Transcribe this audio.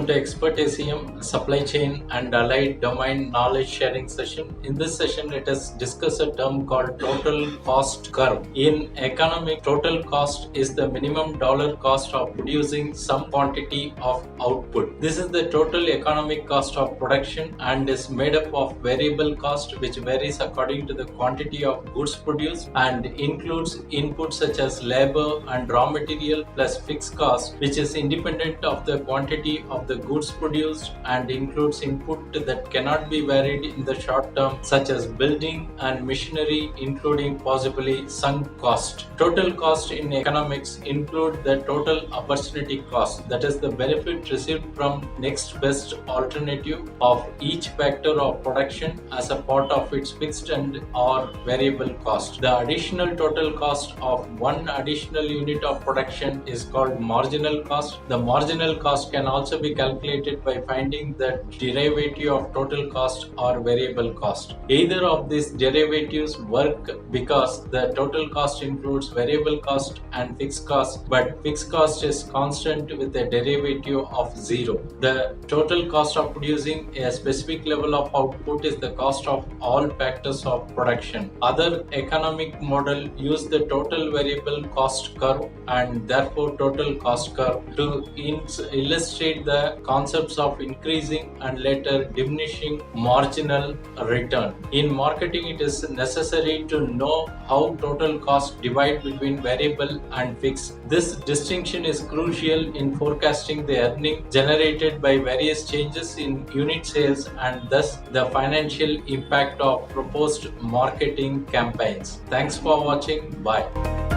Welcome to Expert ACM Supply Chain and Allied Domain Knowledge Sharing session. In this session, let us discuss a term called total cost curve. In economic, total cost is the minimum dollar cost of producing some quantity of output. This is the total economic cost of production and is made up of variable cost, which varies according to the quantity of goods produced and includes inputs such as labor and raw material plus fixed cost, which is independent of the quantity of the goods produced and includes input that cannot be varied in the short term, such as building and machinery, including possibly sunk cost. Total cost in economics include the total opportunity cost, that is the benefit received from next best alternative of each factor of production as a part of its fixed and or variable cost. The additional total cost of one additional unit of production is called marginal cost. The marginal cost can also be calculated by finding the derivative of total cost or variable cost. Either of these derivatives work because the total cost includes variable cost and fixed cost, but fixed cost is constant with a derivative of 0. The total cost of producing a specific level of output is the cost of all factors of production. Other economic model use the total variable cost curve and therefore total cost curve to illustrate the concepts of increasing and later diminishing marginal return. In marketing, it is necessary to know how total cost divide between variable and fixed. This distinction is crucial in forecasting the earning generated by various changes in unit sales and thus the financial impact of proposed marketing campaigns. Thanks for watching. Bye.